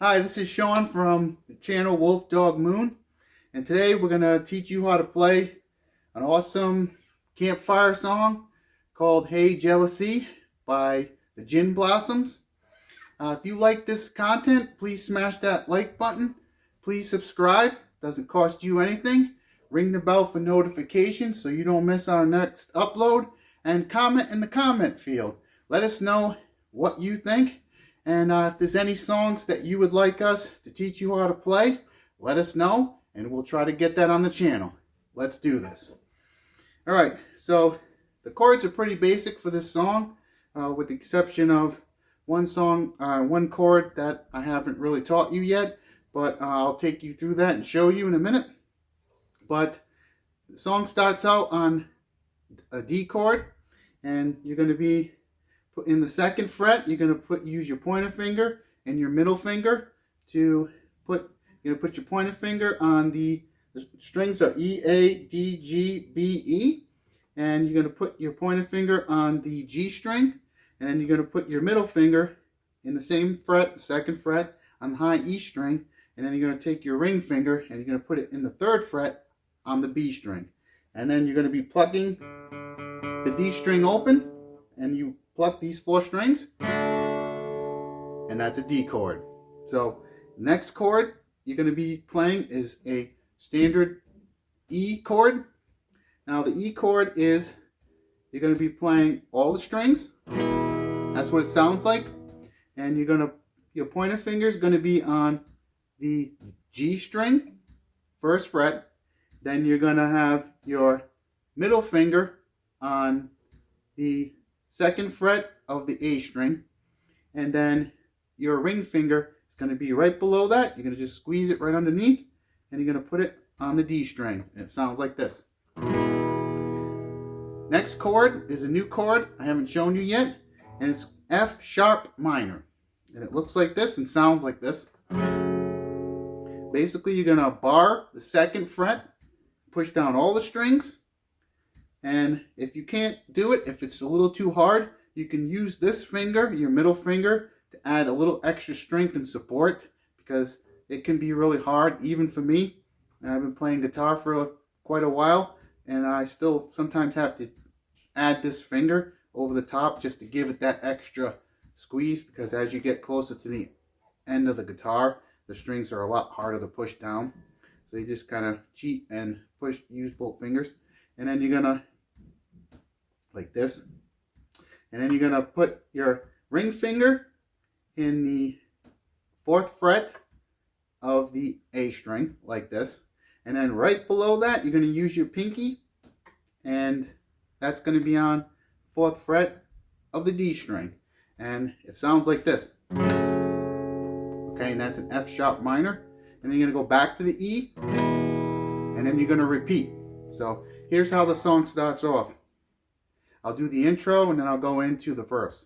Hi, this is Sean from the channel Wolf Dog Moon, and today we're going to teach you how to play an awesome campfire song called Hey Jealousy by the Gin Blossoms. If you like this content, please smash that like button. Please subscribe. Doesn't cost you anything. Ring the bell for notifications so you don't miss our next upload, and comment in the comment field. Let us know what you think. And if there's any songs that you would like us to teach you how to play, let us know, and we'll try to get that on the channel. Let's do this. All right, so the chords are pretty basic for this song, with the exception of one chord that I haven't really taught you yet, but I'll take you through that and show you in a minute. But the song starts out on a D chord, and you're going to be in the second fret. You're going to use your pointer finger and your middle finger to put your pointer finger on the strings are E, A, D, G, B, E, and you're going to put your pointer finger on the G string, and then you're going to put your middle finger in the same fret, the second fret, on the high E string, and then you're going to take your ring finger and you're going to put it in the third fret on the B string, and then you're going to be plucking the D string open, and you pluck these 4 strings, and that's a D chord. So next chord you're going to be playing is a standard E chord. Now the E chord is, you're going to be playing all the strings. That's what it sounds like. And your pointer finger is going to be on the G string, first fret. Then you're going to have your middle finger on the second fret of the A string, and then your ring finger is going to be right below that. You're going to just squeeze it right underneath, and you're going to put it on the D string, and it sounds like this. Next chord is a new chord I haven't shown you yet, and it's F sharp minor, and it looks like this and sounds like this. Basically, you're going to bar the second fret, push down all the strings. And if you can't do it, if it's a little too hard, you can use this finger, your middle finger, to add a little extra strength and support, because it can be really hard, even for me. I've been playing guitar for quite a while, and I still sometimes have to add this finger over the top just to give it that extra squeeze, because as you get closer to the end of the guitar, the strings are a lot harder to push down. So you just kind of cheat and use both fingers. And then you're gonna, like this, and then you're gonna put your ring finger in the 4th fret of the A string, like this, and then right below that you're gonna use your pinky, and that's gonna be on 4th fret of the D string, and it sounds like this. Okay, and that's an F sharp minor, and then you're gonna go back to the E, and then you're gonna repeat. So here's how the song starts off. I'll do the intro and then I'll go into the verse.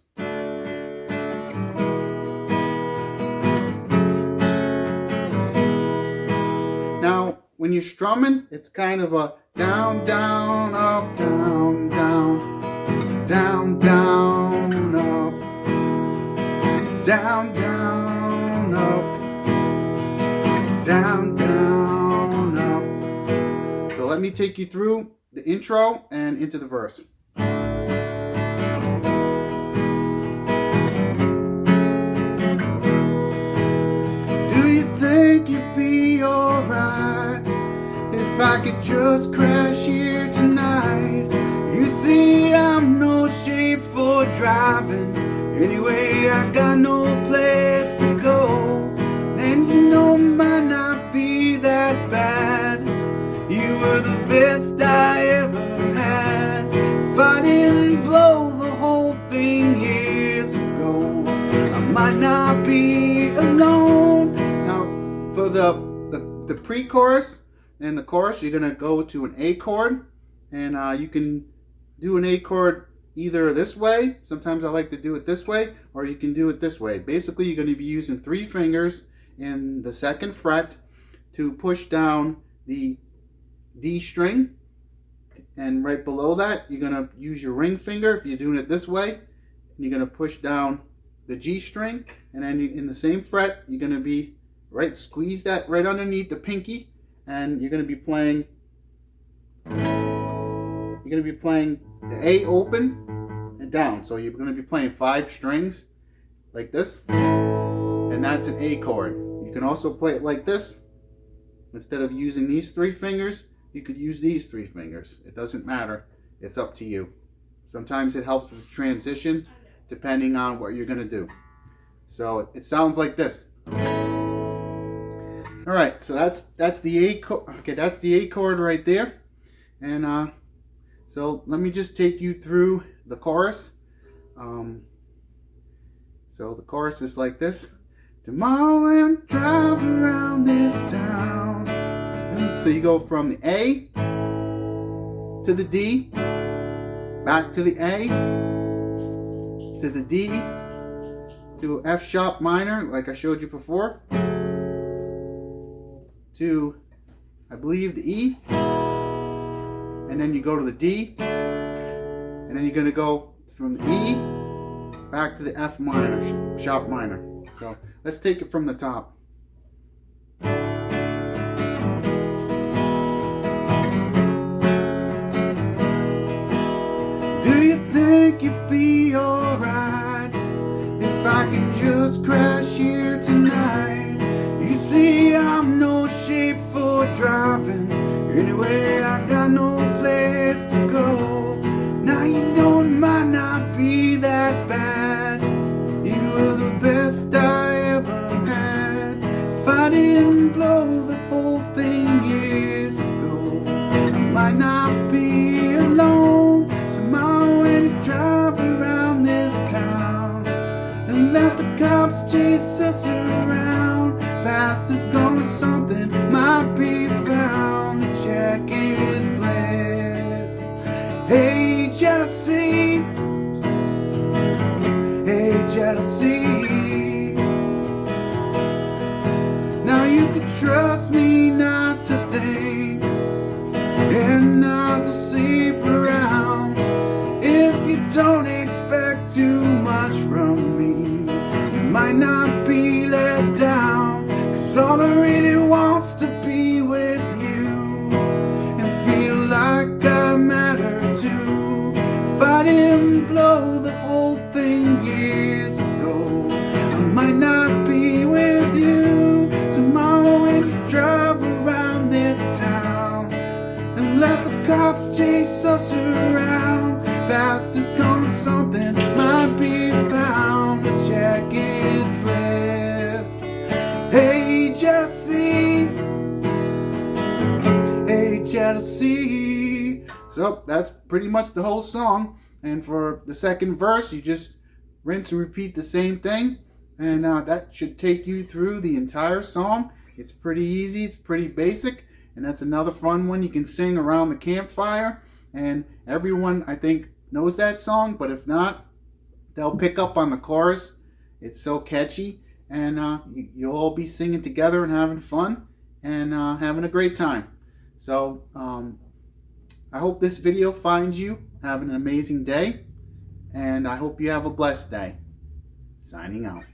Now, when you're strumming, it's kind of a down, down, up, down, down, down, down, up, down, down, up, down, down, up. So let me take you through the intro and into the verse. Do you think you'd be alright if I could just crash here tonight? You see, I'm no shape for driving. Anyway, I got no place to go, and you know, might not be that bad. You were the best I ever had. If I didn't blow the whole thing years ago, I might not be alone. Now, for the pre-chorus and the chorus, you're going to go to an A chord, and you can do an A chord either this way. Sometimes I like to do it this way, or you can do it this way. Basically, you're going to be using 3 fingers in the 2nd fret to push down the D string, and right below that you're going to use your ring finger if you're doing it this way, and you're going to push down the G string, and then in the same fret, you're going to be squeeze that right underneath the pinky, and you're going to be playing. You're going to be playing the A open and down. So you're going to be playing 5 strings like this, and that's an A chord. You can also play it like this. Instead of using these 3 fingers, you could use these 3 fingers. It doesn't matter. It's up to you. Sometimes it helps with transition depending on what you're going to do. So it sounds like this. All right, so that's the A chord. Okay, that's the A chord right there. And so let me just take you through the chorus. So the chorus is like this. Tomorrow I'll drive around this town. And so you go from the A to the D, back to the A, to the D, to F sharp minor, like I showed you before, to, I believe, the E, and then you go to the D, and then you're going to go from the E back to the F minor, sharp minor. So let's take it from the top. Do you think you'd be alright if I could just crash here tonight? You see, I'm no shape for driving anywhere. I got no place to go. Now you know it might not be that bad. You were the best I ever had. If I didn't blow the whole thing years ago, I might not be alone tomorrow when you drive around this town and let the cops chase us around. Past is gone, something might be found. The check is blessed. Hey, jealousy. Hey, jealousy. Now you can trust me not to think and not to sleep around. If you don't expect too much from me, you might not be let down. 'Cause all I really wants to be with you and feel like I matter too. If I didn't blow the whole thing years ago, I might not be with you tomorrow when you drive around this town and let the cops chase us around. Past is gone, something might be found. The check is blessed. Hey, jealousy. Hey, jealousy. So that's pretty much the whole song. And for the second verse, you just rinse and repeat the same thing. And that should take you through the entire song. It's pretty easy. It's pretty basic. And that's another fun one you can sing around the campfire. And everyone, I think, knows that song. But if not, they'll pick up on the chorus. It's so catchy. And you'll all be singing together and having fun and having a great time. So I hope this video finds you having an amazing day. And I hope you have a blessed day. Signing out.